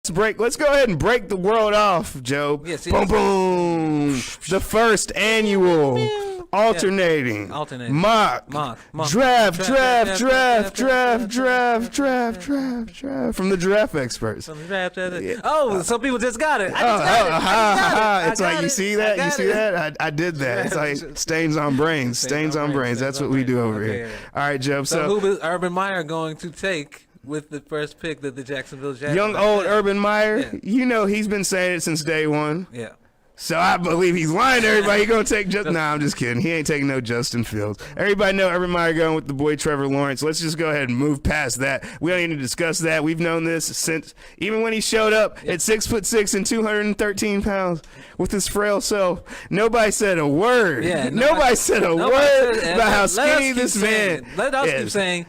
let's go ahead and break the world off, Joe. Yeah, see, boom, boom. The first annual alternating mock draft from the draft experts. Oh, some people just got it. It's like, you see that? I did that. It's like stains on brains. That's what we do over here. All right, Joe. So who is Urban Meyer going to take with the first pick that the Jacksonville Jaguars? Young old Urban Meyer. Yeah. You know he's been saying it since day one. Yeah. So I believe he's lying to everybody. He's going to take Nah, I'm just kidding. He ain't taking no Justin Fields. Everybody know Urban Meyer going with the boy Trevor Lawrence. Let's just go ahead and move past that. We don't need to discuss that. We've known this since even when he showed up at 6'6" and 213 pounds with his frail self. Nobody said a word. Yeah, nobody said a word about how skinny this man is. Let us keep saying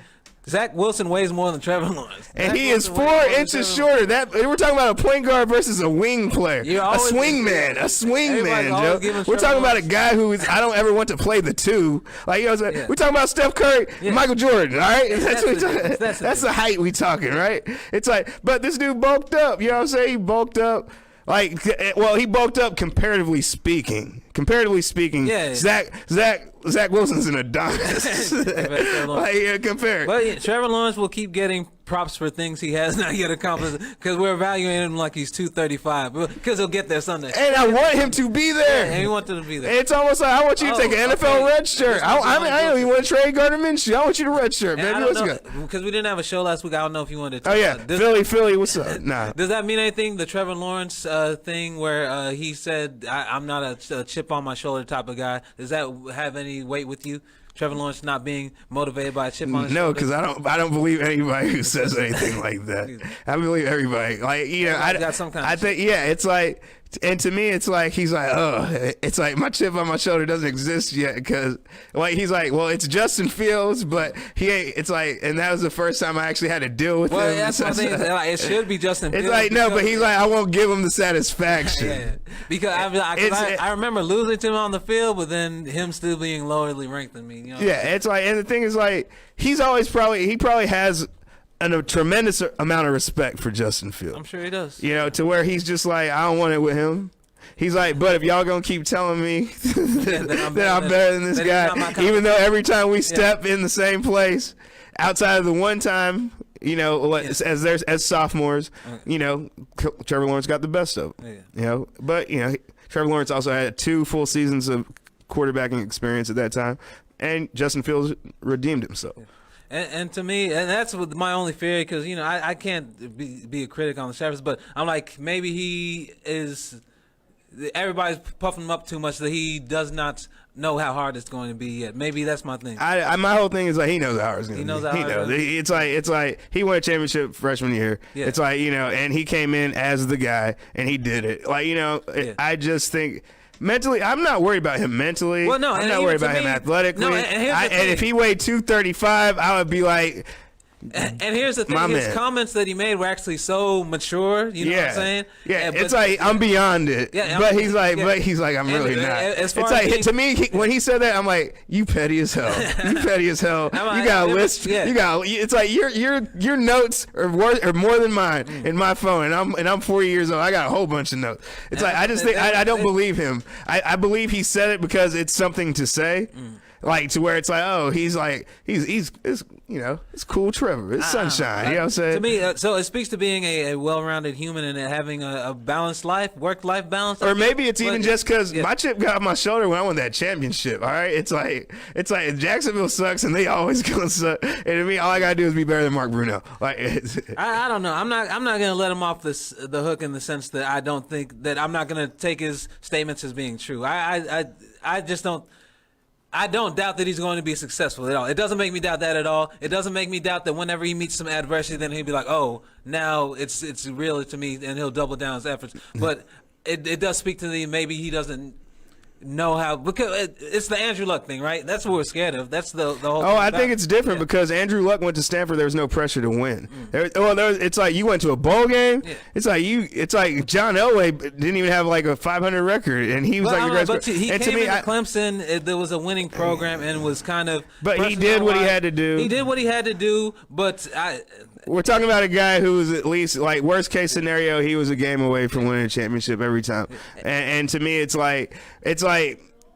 Zach Wilson weighs more than Trevor Lawrence. And he is 4 inches shorter. We're talking about a point guard versus a wing player. A swing man, Joe. We're talking about a guy who I don't ever want to play the two. Like, we're talking about Steph Curry, Michael Jordan, all right? That's the height we talking, right? It's like, but this dude bulked up. You know what I'm saying? He bulked up. He bulked up comparatively speaking. Zach Wilson's an Adonis. Compare. But Trevor Lawrence will keep getting props for things he has not yet accomplished because we're evaluating him like he's 235 because he'll get there Sunday. And I want him to be there. Yeah, and we want him to be there. It's almost like I want you to take an NFL red shirt. I don't even want to trade Gardner Minshew. I want you to red shirt, baby. Let's go. Because we didn't have a show last week. I don't know if you wanted to. Oh, yeah. Philly, what's up? Nah. Does that mean anything, the Trevor Lawrence thing where he said, I'm not a chip on my shoulder type of guy? Does that have any weight with you? Trevor Lawrence not being motivated by a chip on his shoulder? No, because I don't believe anybody who says anything like that. I believe everybody. I think it's like, and to me it's like he's like, it's like my chip on my shoulder doesn't exist yet because he's like, well, it's Justin Fields, but he ain't. It's like, and that was the first time I actually had to deal with him. Well, that's what I think. It should be Justin Fields. It's like but he's like, I won't give him the satisfaction. Yeah. Because I remember losing to him on the field, but then him still being lowerly ranked than me. You know? Yeah, it's like, and the thing is like, he probably has a tremendous amount of respect for Justin Fields. I'm sure he does. To where he's just like, I don't want it with him. He's like, but if y'all gonna keep telling me that I'm better than this guy, even though every time we step in the same place, outside of the one time, as sophomores, Trevor Lawrence got the best of it. Yeah. But Trevor Lawrence also had 2 full seasons of quarterbacking experience at that time, and Justin Fields redeemed himself. Yeah. And to me, and that's my only fear, because I can't be a critic on the Shepherds, but I'm like, maybe he is. Everybody's puffing him up too much that he does not know how hard it's going to be yet. Maybe that's my thing. My whole thing is like, he knows how hard it's going to be. He knows. It's like he won a championship freshman year. Yeah. It's like, and he came in as the guy and he did it. I just think. Mentally, I'm not worried about him mentally. Well, no, I'm not worried about him athletically. No, and if he weighed 235, I would be like. And here's the thing: his comments that he made were actually so mature. You know what I'm saying? Yeah, it's like, I'm beyond it. Yeah, but he's like, I'm really not. It's like, to me, when he said that, I'm like, you petty as hell. You petty as hell. You got a list. It's like your notes are more than mine in my phone, and I'm 40 years old. I got a whole bunch of notes. It's like, I just think I don't believe him. I believe he said it because it's something to say. Like, to where it's like, oh, he's it's cool Trevor. It's sunshine. You know what I'm saying? To me, so it speaks to being a well-rounded human and having a balanced life, work-life balance. Or maybe it's even just because my chip got on my shoulder when I won that championship. All right, it's like Jacksonville sucks and they always gonna suck. And to me, all I gotta do is be better than Mark Brunell. Like, I don't know. I'm not gonna let him off the hook in the sense that I don't think that I'm not gonna take his statements as being true. I just don't. I don't doubt that he's going to be successful at all. It doesn't make me doubt that at all. It doesn't make me doubt that whenever he meets some adversity, then he'll be like, oh, now it's real to me, and he'll double down his efforts. But it does speak to the maybe he doesn't know how, because it's the Andrew Luck thing, right? That's what we're scared of. That's the whole thing. I think it's different because Andrew Luck went to Stanford. There was no pressure to win. It's like you went to a bowl game. Yeah. It's like John Elway didn't even have like a 500 record, and he was he came into Clemson. There was a winning program and was kind of. But he did what he had to do. He did what he had to do, but We're talking about a guy who was at least, like, worst case scenario, he was a game away from winning a championship every time. And to me, it's like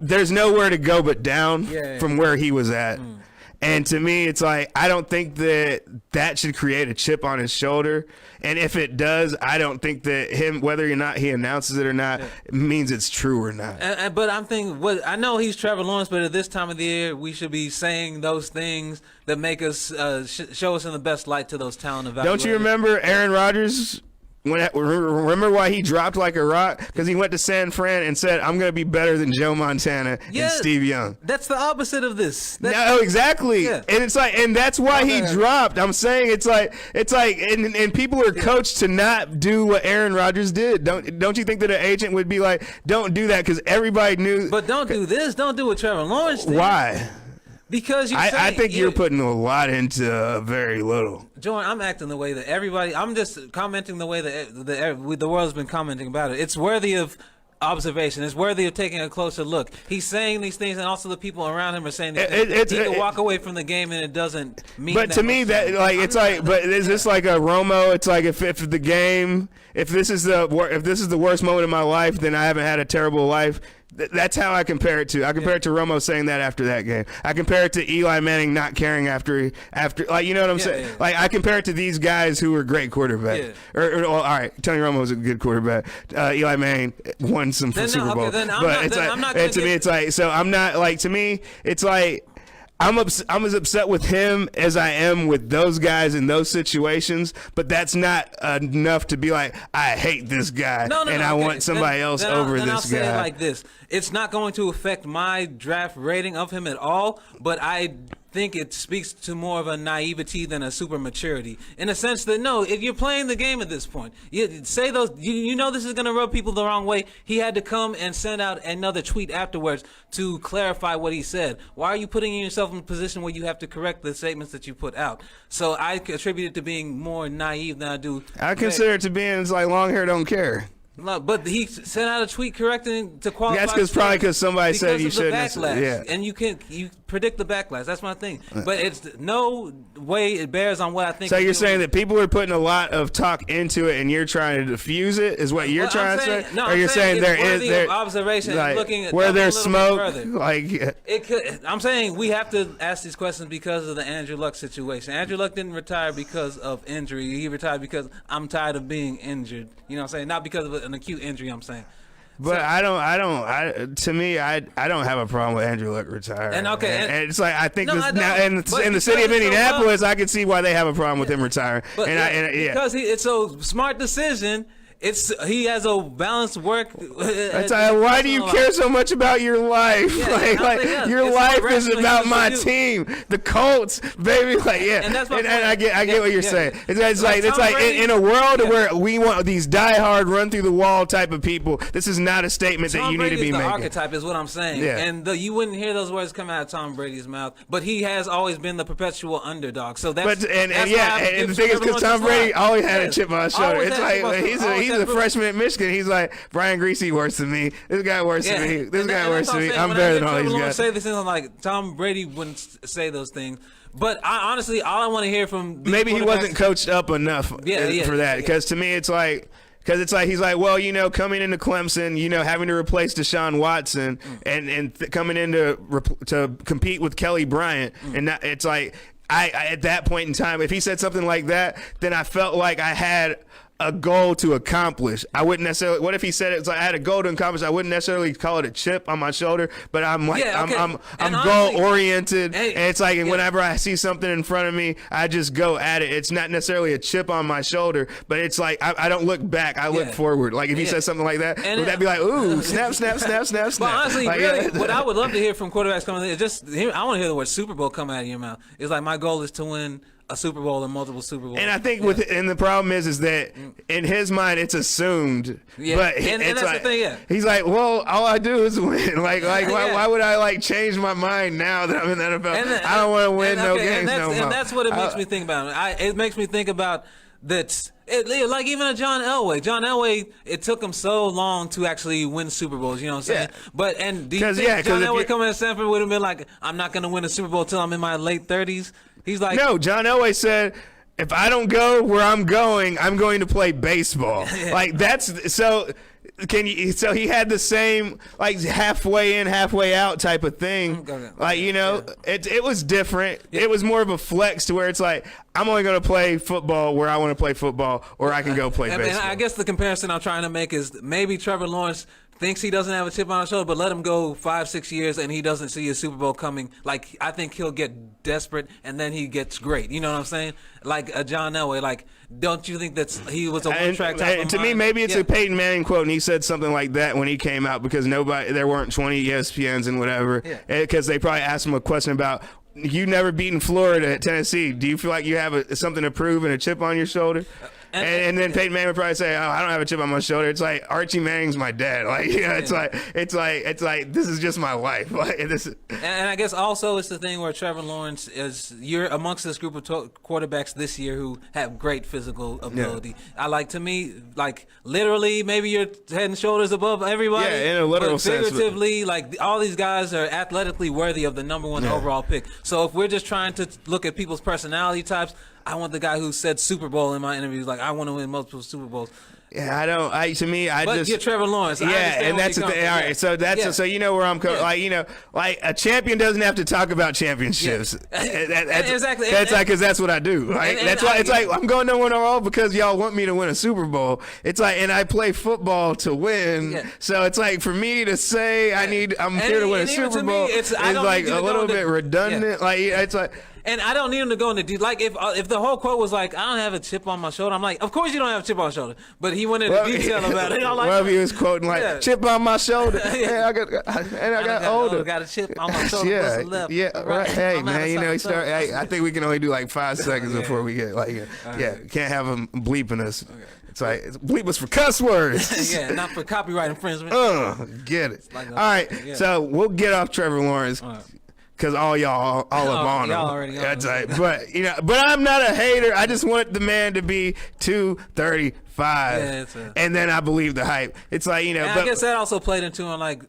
there's nowhere to go but down from where he was at. And to me, it's like, I don't think that should create a chip on his shoulder. And if it does, I don't think that whether or not he announces it or not, means it's true or not. But I'm thinking, I know he's Trevor Lawrence, but at this time of the year, we should be saying those things that make us show us in the best light to those talent evaluators. Don't you remember Aaron Rodgers? Remember why he dropped like a rock? Because he went to San Fran and said, "I'm going to be better than Joe Montana and Steve Young." That's the opposite of this. No, exactly. Yeah. And it's like, and that's why he dropped. I'm saying it's like, and people are coached to not do what Aaron Rodgers did. Don't you think that an agent would be like, "Don't do that," because everybody knew. But don't do this. Don't do what Trevor Lawrence did. Why? Because I think you're putting a lot into very little. Jordan, I'm acting the way that everybody. I'm just commenting the way that the world has been commenting about it. It's worthy of observation. It's worthy of taking a closer look. He's saying these things, and also the people around him are saying that he can walk away from the game, and it doesn't mean. But to me, that like it's like, but is this like a Romo? It's like if the game, if this is the worst moment of my life, then I haven't had a terrible life. That's how I compare it to. I compare it to Romo saying that after that game. I compare it to Eli Manning not caring after like, you know what I'm saying? Yeah. Like, I compare it to these guys who were great quarterbacks. Yeah. Or all right, Tony Romo was a good quarterback. Eli Manning won some Super Bowl. It's like, so I'm not like, to me, it's like, I'm as upset with him as I am with those guys in those situations, but that's not enough to be like, I hate this guy I want somebody else over this guy. I'll say it like this. It's not going to affect my draft rating of him at all, but I think it speaks to more of a naivety than a super maturity, in a sense that, no, if you're playing the game at this point, you say those, you know this is going to rub people the wrong way. He had to come and send out another tweet afterwards to clarify what he said. Why are you putting yourself in a position where you have to correct the statements that you put out? So I attribute it to being more naive than I do. I consider it to being, it's like, long hair don't care. No, but he sent out a tweet correcting to qualify. That's probably somebody said you shouldn't. Yeah. And you predict the backlash. That's my thing. But it's no way it bears on what I think. So you're saying that people are putting a lot of talk into it, and you're trying to diffuse it? Is what you're trying to say? No, or you're saying there is observation, like, looking at where there's smoke. Like it could. I'm saying we have to ask these questions because of the Andrew Luck situation. Andrew Luck didn't retire because of injury. He retired because I'm tired of being injured. You know what I'm saying? Not because of an acute injury, I'm saying. But so, to me, I don't have a problem with Andrew Luck retiring. And it's like, I think now in the city of Indianapolis, I can see why they have a problem with him retiring. But because it's a smart decision. He has a balanced work. Why do you care so much about your life? Yeah, your life is about my team, the Colts, baby. Like, and I get what you're saying. It's like in a world where we want these diehard, run through the wall type of people. This is not a statement that you need to be making. Tom Brady is the archetype, is what I'm saying. Yeah. And you wouldn't hear those words come out of Tom Brady's mouth, but he has always been the perpetual underdog. So that's the thing is, because Tom Brady always had a chip on his shoulder. It's like he's a freshman at Michigan. He's like, Brian Greasy worse than me. This guy worse than me. This guy worse than me. I'm better than all these guys. Say this thing like Tom Brady wouldn't say those things. But honestly, all I want to hear from maybe he wasn't coached up enough for that. Because to me, it's like. Because it's like, he's like, well, coming into Clemson, having to replace Deshaun Watson and coming in to compete with Kelly Bryant. And it's like, I at that point in time, if he said something like that, then I felt like I had a goal to accomplish. I wouldn't necessarily. What if he said it's like I had a goal to accomplish? I wouldn't necessarily call it a chip on my shoulder, but I'm like I'm goal oriented, and it's like whenever I see something in front of me, I just go at it. It's not necessarily a chip on my shoulder, but it's like I don't look back. I look forward. Like if he says something like that, would that be like, ooh, snap, snap, snap, snap, snap? But honestly, really, what I would love to hear from quarterbacks coming in is I want to hear the word Super Bowl come out of your mouth. It's like, my goal is to win a Super Bowl and multiple Super Bowls. And I think and the problem is that in his mind it's assumed. Yeah. But and it's that's like, the thing, he's like, well, all I do is win. Why would I like change my mind now that I'm in the NFL? I don't want to win no games no more. And that's what it makes me think about. It makes me think about that. Like even a John Elway. John Elway, it took him so long to actually win Super Bowls. You know what I'm saying? Yeah. But do you think John Elway coming to Sanford would have been like, I'm not going to win a Super Bowl till I'm in my late 30s? He's like, no. John Elway said, if I don't go where I'm going to play baseball. Like that's so. So he had the same like halfway in, halfway out type of thing. Like it was different. It was more of a flex to where it's like I'm only going to play football where I want to play football, or I can go play baseball. And I guess the comparison I'm trying to make is maybe Trevor Lawrence thinks he doesn't have a chip on his shoulder, but let him go 5-6 years and he doesn't see a Super Bowl coming. Like I think he'll get desperate and then he gets great. You know what I'm saying? Like John Elway. Like, don't you think he was a one-track type of to me, maybe it's a Peyton Manning quote, and he said something like that when he came out because there weren't 20 ESPNs and whatever, because they probably asked him a question about. You never beaten Florida at Tennessee. Do you feel like you have something to prove and a chip on your shoulder? And then Peyton Manning would probably say, "Oh, I don't have a chip on my shoulder." It's like Archie Manning's my dad. Like, it's like this is just my life. Like, and I guess also it's the thing where Trevor Lawrence you're amongst this group of quarterbacks this year who have great physical ability. To me, like literally, maybe you're head and shoulders above everybody. Yeah, in a literal sense. Figuratively, like all these guys are athletically worthy of the number one overall pick. So if we're just trying to look at people's personality types, I want the guy who said Super Bowl in my interviews. Like, I want to win multiple Super Bowls. Yeah, I don't. To me, but you're Trevor Lawrence. And that's the thing. All right, so so you know where I'm coming. Like a champion doesn't have to talk about championships. Exactly. Because that's what I do. Like that's why it's like I'm going to win all because y'all want me to win a Super Bowl. It's like, and I play football to win. Yeah. So it's like for me to say I'm here to win a Super Bowl is like a little bit redundant. Like it's like. And I don't need him to go into detail. Like if the whole quote was like, I don't have a chip on my shoulder, I'm like, of course you don't have a chip on your shoulder. But he went into detail about it. If he was quoting like chip on my shoulder, I got older. Got a chip on my shoulder. Right. Hey man, he started. I think we can only do like 5 seconds before we get can't have him bleeping us. Okay. It's like bleep us for cuss words. Not for copyright infringement. Get it. All right, so we'll get off Trevor Lawrence. Because all up on him. Already That's right. But I'm not a hater. I just want the man to be 235. And then I believe the hype. It's like, I guess that also played into him, like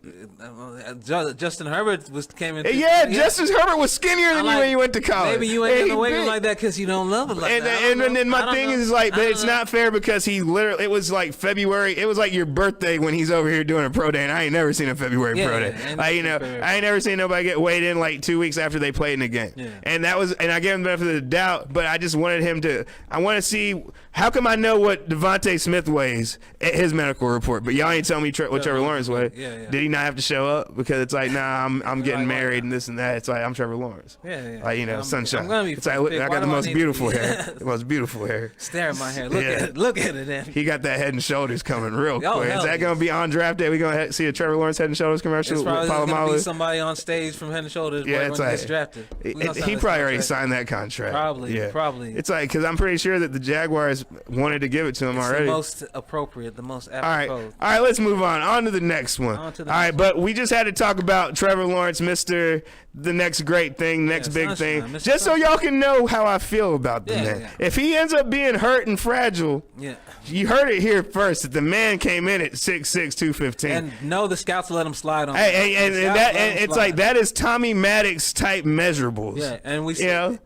Justin Herbert came in. Justin Herbert was skinnier than you when you went to college. Maybe you ain't in the weight like that because you don't love it like that. And then my thing is like, but it's not fair because it was like February. It was like your birthday when he's over here doing a pro day, and I ain't never seen a February pro day. I ain't never seen nobody get weighed in like 2 weeks after they played in the game. And I gave him the benefit of the doubt, but I just wanted him to. I want to see how come I know what Devontae Smith weighs at his medical report, but y'all ain't telling me what Trevor Lawrence weighs. Did he not have to show up because it's like, nah, I'm getting married and this and that. It's like I'm Trevor Lawrence. Like sunshine. It's like I got the most beautiful hair. The most beautiful hair. Stare at my hair. Look at it. Then. He got that Head and Shoulders coming real quick. Is that gonna be on draft day? We gonna see a Trevor Lawrence Head and Shoulders commercial? It's probably gonna be somebody on stage from Head and Shoulders. Yeah, it's like gets drafted. He probably already signed that contract. Probably. It's like because I'm pretty sure that the Jaguars wanted to give it to him already. The most appropriate, the most apropos. All right, let's move on to the next one. All right, but we just had to talk about Trevor Lawrence, the next great thing, next big thing, just so y'all can know how I feel about the man. If he ends up being hurt and fragile, you heard it here first that the man came in at 6'6", 215. And no, the scouts let him slide on. It's like that is Tommy Maddox type measurables. Yeah, and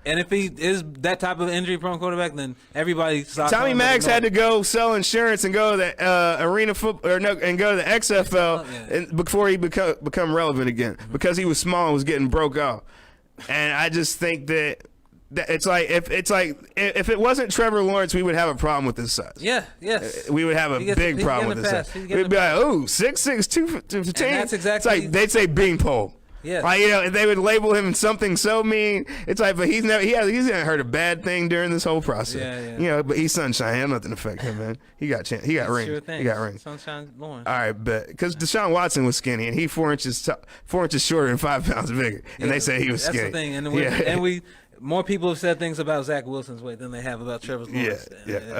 and if he is that type of injury-prone quarterback, then everybody. Tommy Maddox had to go sell insurance and go to the arena football and go to the XFL and before he become relevant again because he was small and was getting broke off. And I just think that it's like if it wasn't Trevor Lawrence, we would have a problem with this size. We would have a big problem with this size. We'd be like, 6'6", 215. That's exactly. It's like they'd say beanpole. Yeah, like they would label him something so mean. It's like, but he's hasn't heard a bad thing during this whole process. But he's sunshine. He had nothing to affect him, man. He got rings. Sure He got rings. Sunshine Lawrence. All right, but because Deshaun Watson was skinny and he 4 inches shorter and 5 pounds bigger, and they say he was skinny. That's the thing, and we more people have said things about Zach Wilson's weight than they have about Trevor Lawrence.